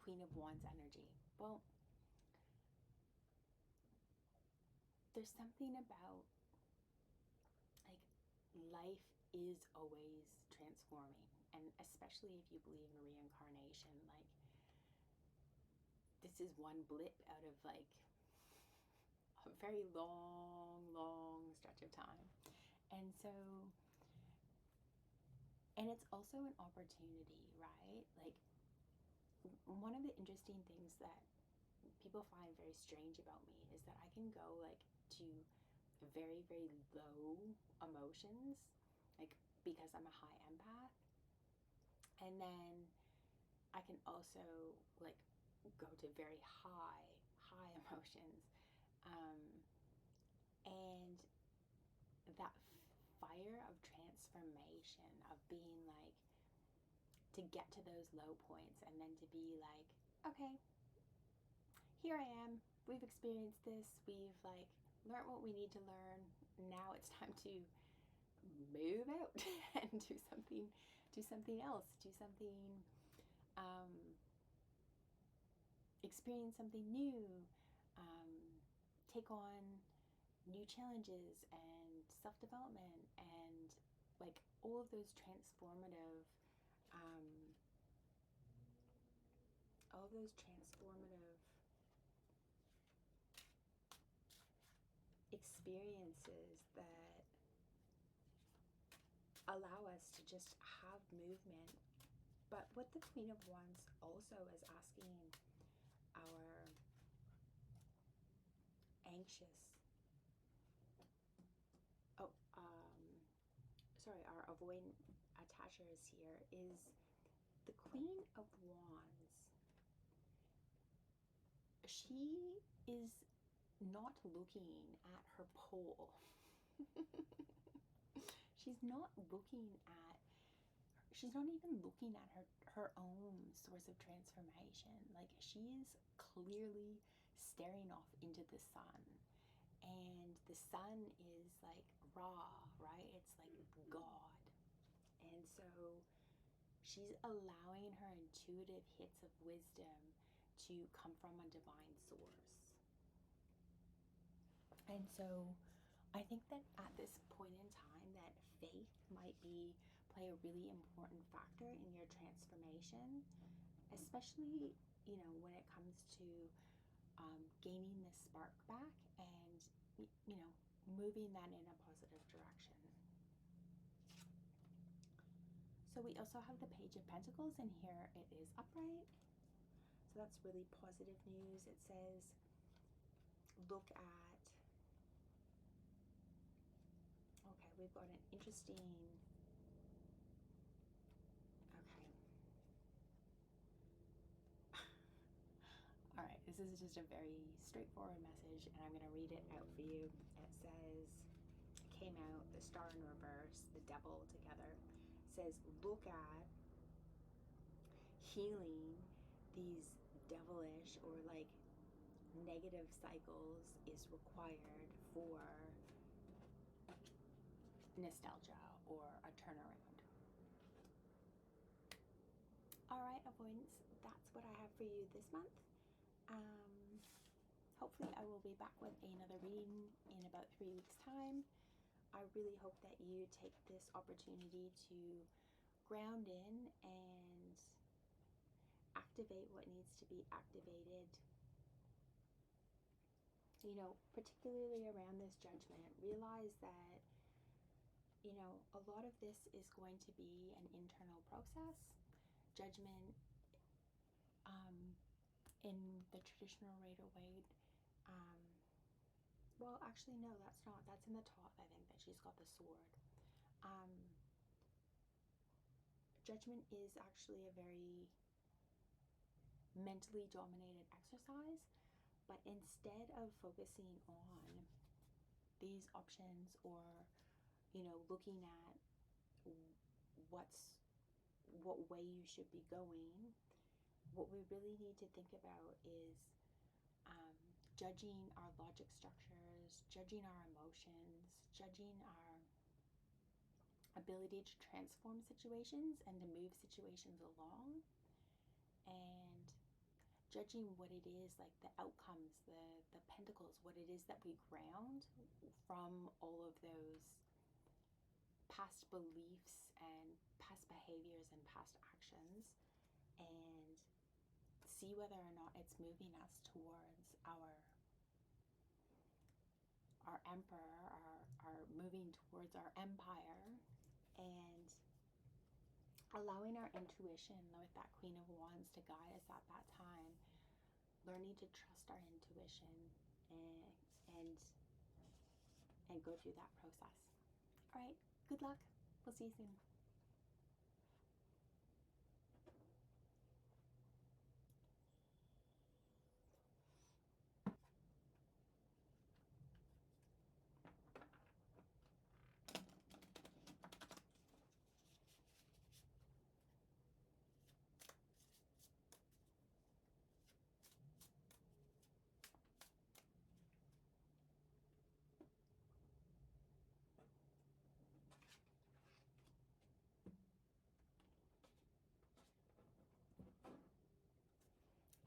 Queen of Wands energy? Well, there's something about, like, life is always transforming, and especially if you believe in reincarnation, like, this is one blip out of like a very long stretch of time. And so, and it's also an opportunity, right? Like, one of the interesting things that people find very strange about me is that I can go like to very low emotions, like, because I'm a high empath, and then I can also like go to very high emotions, and that fire of transformation, of being like, to get to those low points and then to be like, okay, here I am, we've experienced this, we've like learned what we need to learn, now it's time to move out and do something else, experience something new, take on new challenges and self-development, and like all of those transformative experiences that allow us to just have movement. But what the Queen of Wands also is asking our our avoidant attachers here is the Queen of Wands. She is not looking at her pole. She's not even looking at her own source of transformation. Like, she is clearly staring off into the sun. And the sun is like Ra, right? It's like God. And so she's allowing her intuitive hits of wisdom to come from a divine source. And so I think that at this point in time that faith might play a really important factor in your transformation, especially, when it comes to gaining this spark back and, moving that in a positive direction. So we also have the Page of Pentacles, and here it is upright. So that's really positive news. It says, look at, okay, we've got an interesting, okay. All right, this is just a very straightforward message, and I'm going to read it out for you. It says, it came out, the Star in reverse, the Devil together. It says, look at healing these devilish or like negative cycles is required for nostalgia or a turnaround. All right, avoidance, that's what I have for you this month. Hopefully I will be back with another reading in about 3 weeks' time. I really hope that you take this opportunity to ground in and activate what needs to be activated. Particularly around this judgment, realize that, a lot of this is going to be an internal process. Judgment, in the traditional Rider-Waite, well, actually, no, that's not. That's in the top, I think, that she's got the sword. Judgment is actually a very mentally dominated exercise, but instead of focusing on these options or, looking at what way you should be going, what we really need to think about is judging our logic structures, judging our emotions, judging our ability to transform situations and to move situations along, and judging what it is, like the outcomes, the pentacles, what it is that we ground from all of those past beliefs and past behaviors and past actions, and see whether or not it's moving us towards our emperor, our moving towards our empire, and allowing our intuition with that Queen of Wands to guide us at that time, learning to trust our intuition and go through that process. All right, good luck. We'll see you soon.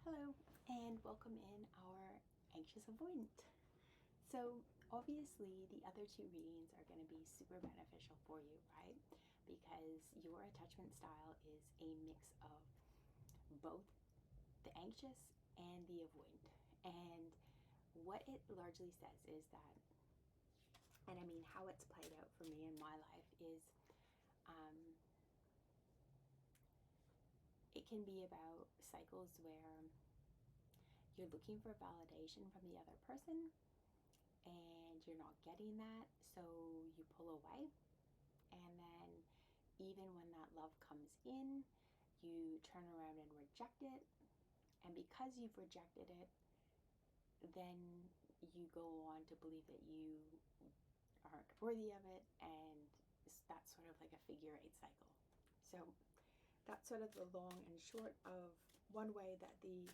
Hello, and welcome in our Anxious-Avoidant. So obviously the other two readings are going to be super beneficial for you, right? Because your attachment style is a mix of both the anxious and the avoidant. And what it largely says is that And I mean, how it's played out for me in my life is it can be about cycles where you're looking for validation from the other person and you're not getting that, so you pull away. And then even when that love comes in, you turn around and reject it. And because you've rejected it, then you go on to believe that you aren't worthy of it, and that's sort of like a figure-8 cycle. So that's sort of the long and short of one way that the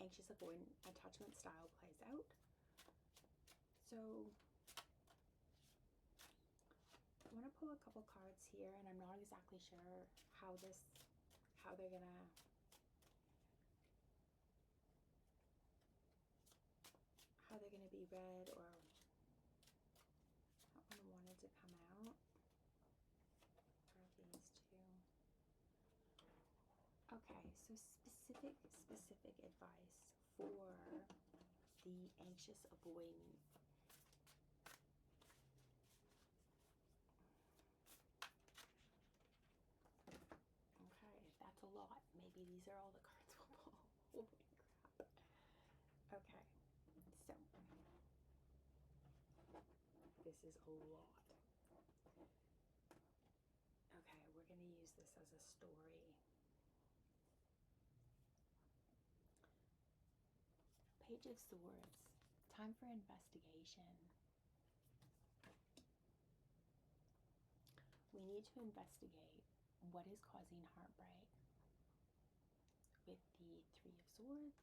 anxious avoidant attachment style plays out. So I want to pull a couple cards here, and I'm not exactly sure how they're gonna be read, or that one wanted to come out, or these two. Okay, so specific advice for the anxious avoidant. Okay, if that's a lot, maybe these are all the cards we'll pull. Holy crap. Okay, so this is a lot. Okay, we're going to use this as a story. Page of Swords. Time for investigation. We need to investigate what is causing heartbreak with the Three of Swords.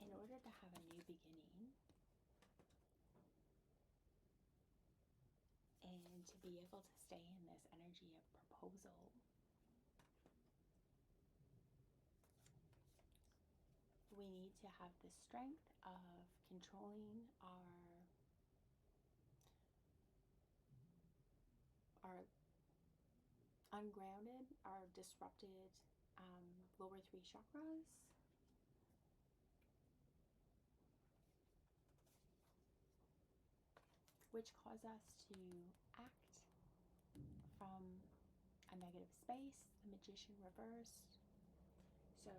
In order to have a new beginning and to be able to stay in this energy of proposal, we need to have the strength of controlling our ungrounded, our disrupted lower 3 chakras, which cause us to act from a negative space, the Magician reversed. So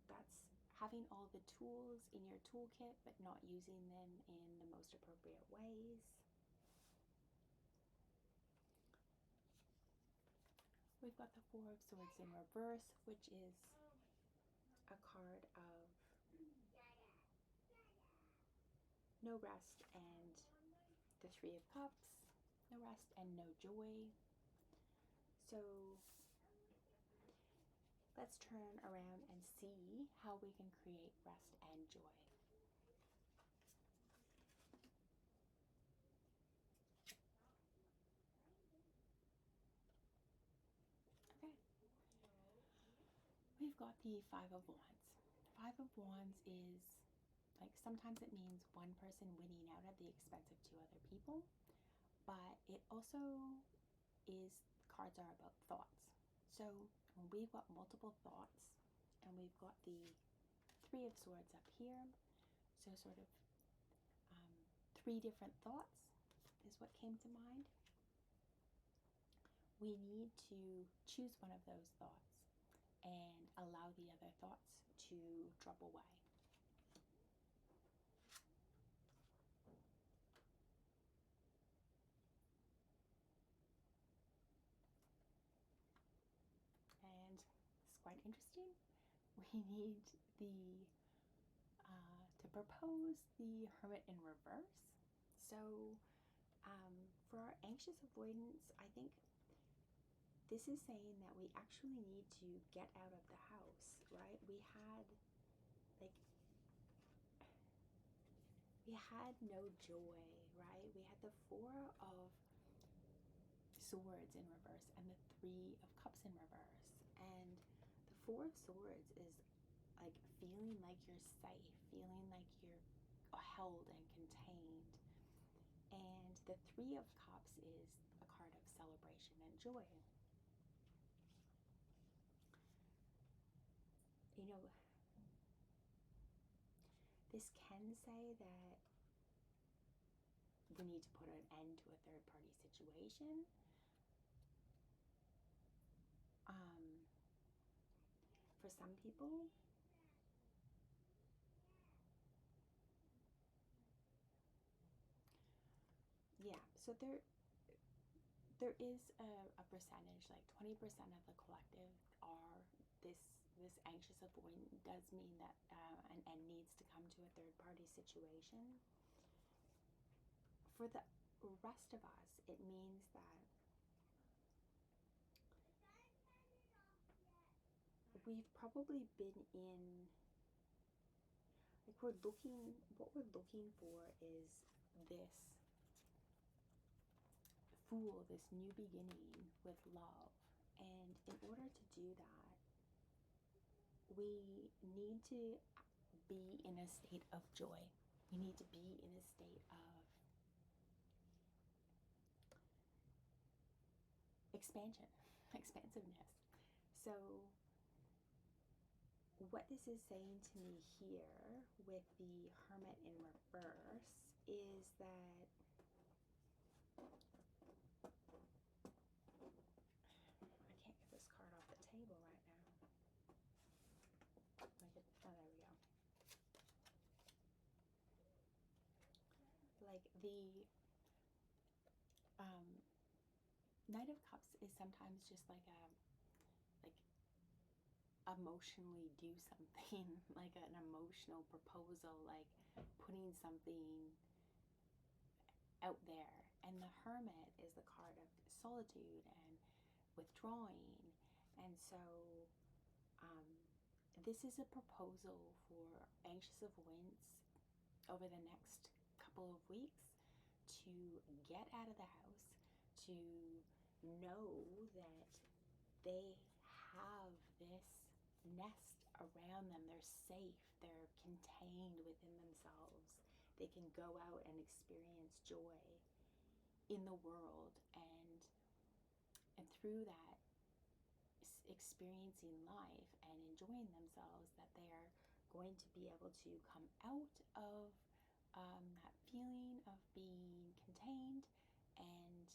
that's having all the tools in your toolkit but not using them in the most appropriate ways. We've got the Four of Swords in reverse, which is a card of no rest, and the Three of Cups, no rest and no joy. So let's turn around and see how we can create rest and joy. Okay. We've got the Five of Wands. Five of Wands is, like, sometimes it means one person winning out at the expense of 2 other people, but it also is, cards are about thoughts. So when we've got multiple thoughts and we've got the Three of Swords up here, so sort of 3 different thoughts is what came to mind. We need to choose one of those thoughts and allow the other thoughts to drop away. And it's quite interesting. We need to propose the Hermit in reverse. So for our anxious avoidance, I think this is saying that we actually need to get out of the house, right? We had no joy, right? We had the Four of Swords in reverse and the Three of Cups in reverse. And the Four of Swords is like feeling like you're safe, feeling like you're held and contained. And the Three of Cups is a card of celebration and joy. You know, This can say that we need to put an end to a third-party situation. For some people, yeah, so there is a percentage, like 20% of the collective are this anxious avoidant. Does mean that an end needs to come to a third-party situation. For the rest of us, it means that we've probably been in, like, what we're looking for is this Fool, this new beginning with love. And in order to do that, we need to be in a state of joy. We need to be in a state of expansiveness. So what this is saying to me here with the Hermit in reverse is that I can't get this card off the table right now. Oh, there we go. Like the Knight of Cups is sometimes just like emotionally do something, like an emotional proposal, like putting something out there. And the Hermit is the card of solitude and withdrawing. And so this is a proposal for anxious avoidance over the next couple of weeks to get out of the house, to know that they have this nest around them. They're safe, they're contained within themselves. They can go out and experience joy in the world, and through that, experiencing life and enjoying themselves, that they are going to be able to come out of that feeling of being contained and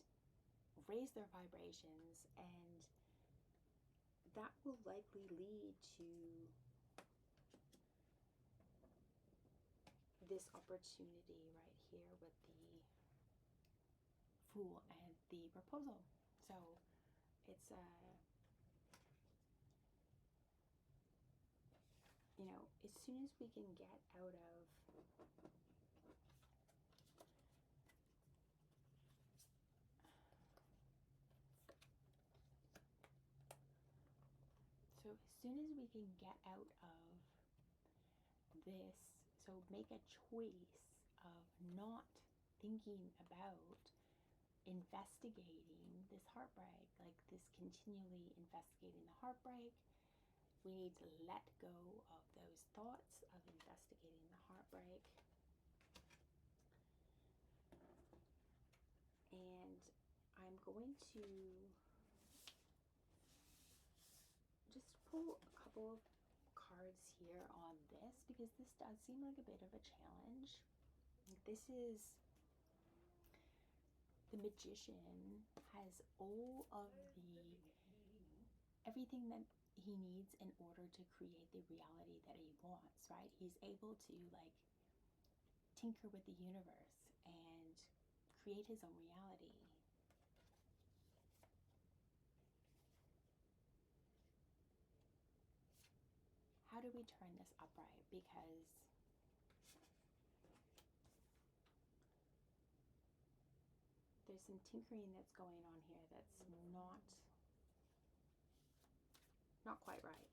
raise their vibrations, and that will likely lead to this opportunity right here with the Fool and the proposal. So it's you know, as soon as we can get out of this, so make a choice of not thinking about investigating this heartbreak, like this continually investigating the heartbreak. We need to let go of those thoughts of investigating the heartbreak. And I'm going to just pull a couple of cards here on this, because this does seem like a bit of a challenge. This is the Magician, has all of everything that he needs in order to create the reality that he wants, right? He's able to like tinker with the universe and create his own reality. How do we turn this upright? Because there's some tinkering that's going on here that's not quite right.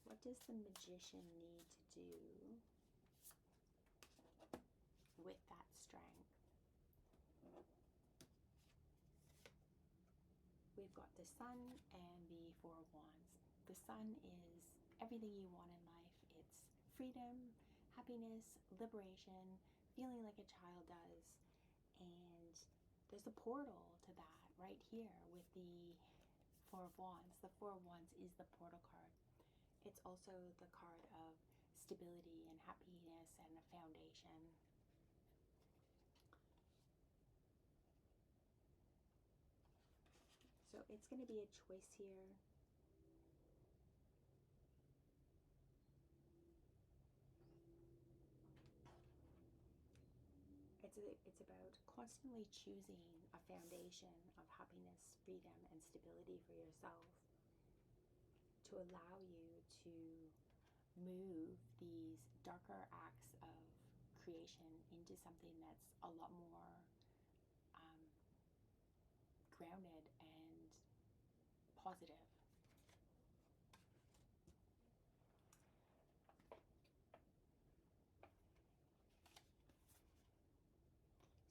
What does the Magician need to do with that strength? We've got the Sun and the Four of Wands. The Sun is everything you want in life. It's freedom, happiness, liberation, feeling like a child does. And there's a portal to that right here with the Four of Wands. The Four of Wands is the portal card. It's also the card of stability and happiness and a foundation. So it's going to be a choice here. It's about constantly choosing a foundation of happiness, freedom, and stability for yourself to allow you to move these darker acts of creation into something that's a lot more grounded and positive.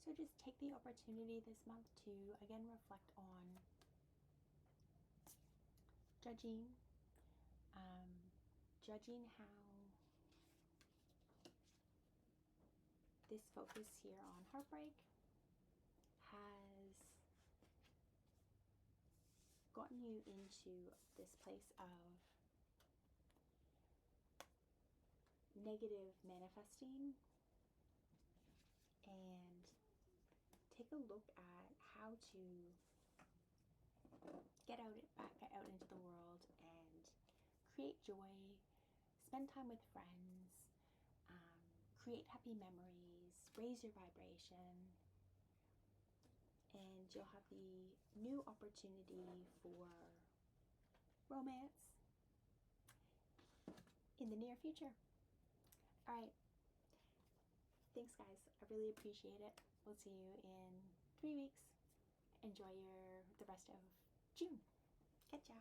So just take the opportunity this month to again reflect on judging how this focus here on heartbreak has gotten you into this place of negative manifesting, and take a look at how to get out into the world and create joy, spend time with friends, create happy memories, raise your vibration, and you'll have the new opportunity for romance in the near future. All right. Thanks, guys. I really appreciate it. We'll see you in 3 weeks. Enjoy the rest of June. Catch ya.